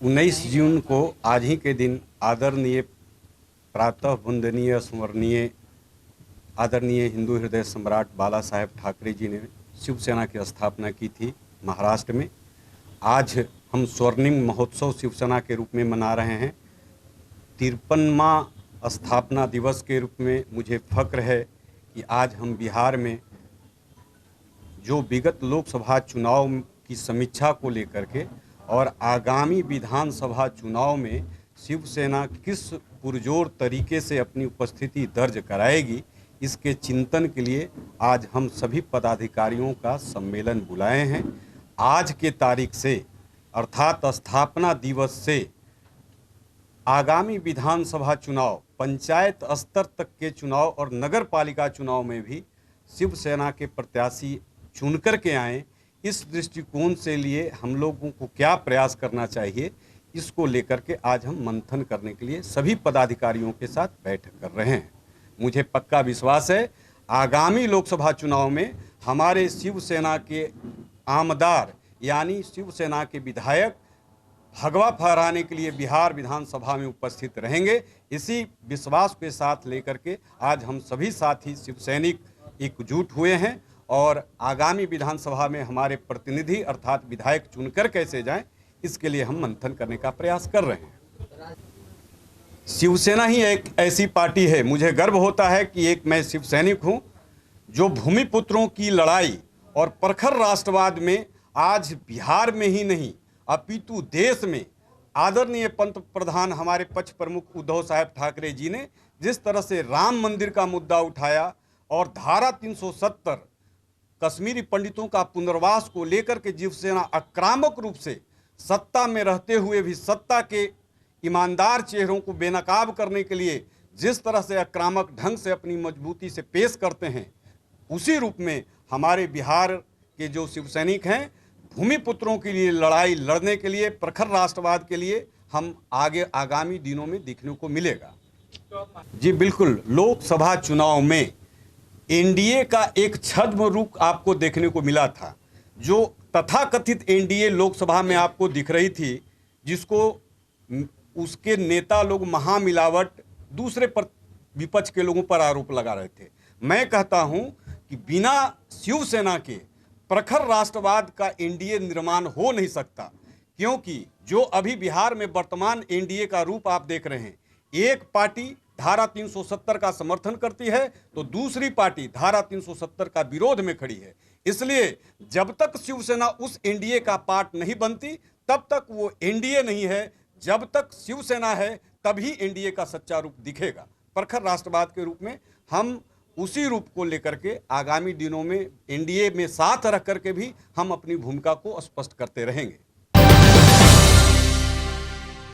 19 जून को आज ही के दिन आदरणीय प्रातः वंदनीय स्मरणीय आदरणीय हिंदू हृदय सम्राट बाला साहेब ठाकरे जी ने शिवसेना की स्थापना की थी महाराष्ट्र में। आज हम स्वर्णिम महोत्सव शिवसेना के रूप में मना रहे हैं। 53वां स्थापना दिवस के रूप में मुझे फक्र है कि आज हम बिहार में जो विगत लोकसभा चुनाव की समीक्षा को लेकर के और आगामी विधानसभा चुनाव में शिवसेना किस पुरजोर तरीके से अपनी उपस्थिति दर्ज कराएगी, इसके चिंतन के लिए आज हम सभी पदाधिकारियों का सम्मेलन बुलाए हैं। आज के तारीख से अर्थात स्थापना दिवस से आगामी विधानसभा चुनाव, पंचायत स्तर तक के चुनाव और नगर पालिका चुनाव में भी शिवसेना के प्रत्याशी चुनकर के आएँ, इस दृष्टिकोण से लिए हम लोगों को क्या प्रयास करना चाहिए, इसको लेकर के आज हम मंथन करने के लिए सभी पदाधिकारियों के साथ बैठक कर रहे हैं। मुझे पक्का विश्वास है आगामी लोकसभा चुनाव में हमारे शिवसेना के आमदार यानी शिवसेना के विधायक भगवा फहराने के लिए बिहार विधानसभा में उपस्थित रहेंगे। इसी विश्वास के साथ लेकर के आज हम सभी साथी शिवसैनिक एकजुट हुए हैं और आगामी विधानसभा में हमारे प्रतिनिधि अर्थात विधायक चुनकर कैसे जाएं, इसके लिए हम मंथन करने का प्रयास कर रहे हैं। शिवसेना ही एक ऐसी पार्टी है, मुझे गर्व होता है कि एक मैं शिवसैनिक हूं जो भूमिपुत्रों की लड़ाई और प्रखर राष्ट्रवाद में आज बिहार में ही नहीं अपितु देश में आदरणीय पंत प्रधान हमारे पक्ष प्रमुख उद्धव साहेब ठाकरे जी ने जिस तरह से राम मंदिर का मुद्दा उठाया और धारा 370 कश्मीरी पंडितों का पुनर्वास को लेकर के शिवसेना आक्रामक रूप से सत्ता में रहते हुए भी सत्ता के ईमानदार चेहरों को बेनकाब करने के लिए जिस तरह से आक्रामक ढंग से अपनी मजबूती से पेश करते हैं, उसी रूप में हमारे बिहार के जो शिवसैनिक हैं भूमिपुत्रों के लिए लड़ाई लड़ने के लिए, प्रखर राष्ट्रवाद के लिए हम आगे आगामी दिनों में देखने को मिलेगा। जी बिल्कुल, लोकसभा चुनाव में एनडीए का एक छद्म रूप आपको देखने को मिला था। जो तथाकथित एनडीए लोकसभा में आपको दिख रही थी, जिसको उसके नेता लोग महामिलावट दूसरे पर विपक्ष के लोगों पर आरोप लगा रहे थे। मैं कहता हूं कि बिना शिवसेना के प्रखर राष्ट्रवाद का एनडीए निर्माण हो नहीं सकता, क्योंकि जो अभी बिहार में वर्तमान एनडीए का रूप आप देख रहे हैं, एक पार्टी धारा 370 का समर्थन करती है तो दूसरी पार्टी धारा 370 का विरोध में खड़ी है। इसलिए जब तक शिवसेना उस एनडीए का पार्ट नहीं बनती तब तक वो एनडीए नहीं है। जब तक शिवसेना है तभी एनडीए का सच्चा रूप दिखेगा। प्रखर राष्ट्रवाद के रूप में हम उसी रूप को लेकर के आगामी दिनों में एनडीए में साथ रख करके भी हम अपनी भूमिका को स्पष्ट करते रहेंगे।